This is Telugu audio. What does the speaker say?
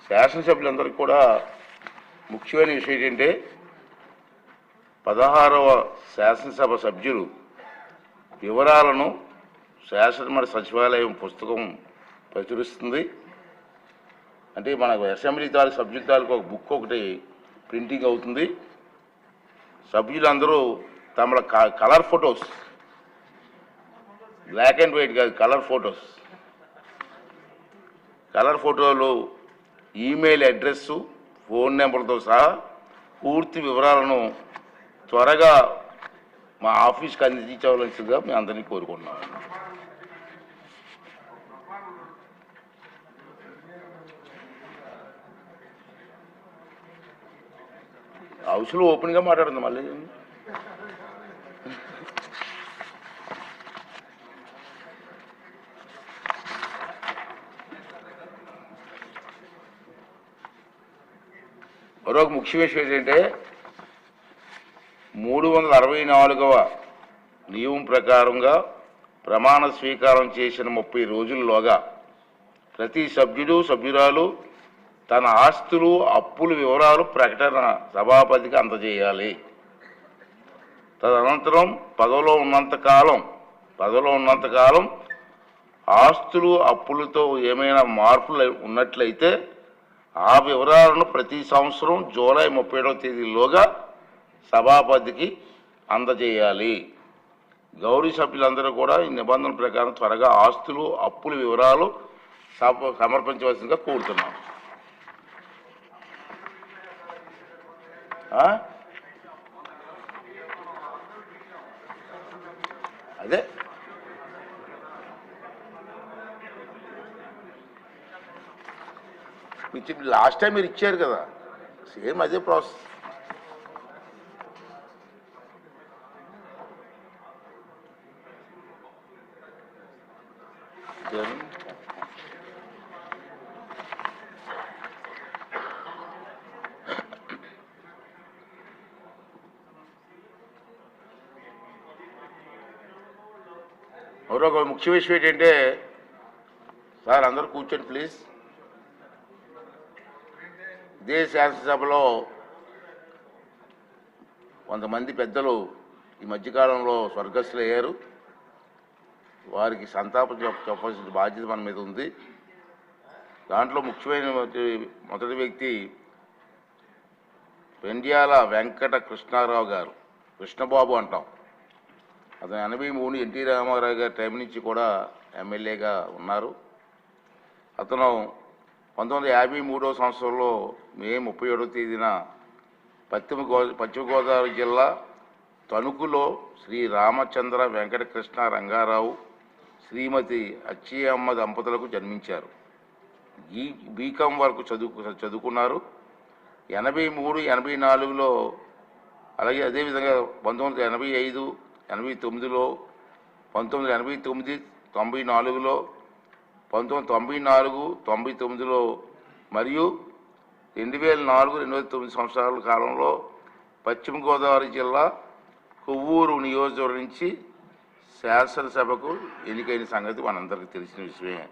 శాసనసభ్యులందరికీ కూడా ముఖ్యమైన విషయం ఏంటంటే 16వ శాసనసభ సభ్యులు వివరాలను శాసనమండలి సచివాలయం పుస్తకం ప్రచురిస్తుంది. అంటే మన అసెంబ్లీ తాలూకు సభ్యుల తాలూకు ఒక బుక్ ఒకటి ప్రింటింగ్ అవుతుంది. సభ్యులందరూ తమ colour photos, black and white కాదు, కలర్ ఫోటోలు, ఈమెయిల్ అడ్రస్సు, ఫోన్ నెంబర్తో సహా పూర్తి వివరాలను త్వరగా మా ఆఫీస్కి అందించవలసిందిగా మేము అందరినీ కోరుకుంటున్నాం. హౌస్లో ఓపెన్గా మాట్లాడుతుంది మళ్ళీ. మరొక ముఖ్య విషయం ఏంటంటే 364వ నియమం ప్రకారంగా ప్రమాణ స్వీకారం చేసిన 30 రోజుల్లోగా ప్రతి సభ్యురాలు తన ఆస్తులు, అప్పుల వివరాలు ప్రకటన సభాపతికి అందజేయాలి. తదనంతరం పదవిలో ఉన్నంతకాలం ఆస్తులు, అప్పులతో ఏమైనా మార్పులు ఉన్నట్లయితే ఆ వివరాలను ప్రతి సంవత్సరం జూలై 31వ తేదీలోగా సభాపతికి అందజేయాలి. గౌరవ సభ్యులందరూ కూడా ఈ నిబంధనల ప్రకారం త్వరగా ఆస్తులు, అప్పుల వివరాలు సమర్పించవలసిందిగా కోరుతున్నాం. అదే లాస్ట్ టైం మీరు ఇచ్చారు కదా, సేమ్ అదే ప్రాసెస్. మరొక ముఖ్య విషయం ఏంటంటే, సార్ అందరూ కూర్చోండి ప్లీజ్. ఇదే శాసనసభలో కొంతమంది పెద్దలు ఈ మధ్యకాలంలో స్వర్గస్థులయ్యారు. వారికి సంతాపం చెప్పాల్సిన బాధ్యత మన మీద ఉంది. దాంట్లో ముఖ్యమైన మొదటి వ్యక్తి పెండ్యాల వెంకట కృష్ణారావు గారు, కృష్ణబాబు అంటాం. అతను 83 ఎన్టీ రామారావు గారి టైం నుంచి కూడా ఎమ్మెల్యేగా ఉన్నారు. అతను 1953వ సంవత్సరంలో మే 37వ తేదీన పశ్చిమ గోదావరి జిల్లా తణుకులో శ్రీ రామచంద్ర వెంకటకృష్ణ రంగారావు, శ్రీమతి అచ్చయ్యమ్మ దంపతులకు జన్మించారు. బీకాం వరకు చదువుకున్నారు. 83, 84లో, అలాగే అదేవిధంగా 1985, 89లో, 1989, 94లో, 1994, 99లో మరియు 2004, 2009 సంవత్సరాల కాలంలో పశ్చిమ గోదావరి జిల్లా కొవ్వూరు నియోజకవర్గం నుంచి శాసనసభకు ఎన్నికైన సంగతి మనందరికీ తెలిసిన విషయమే.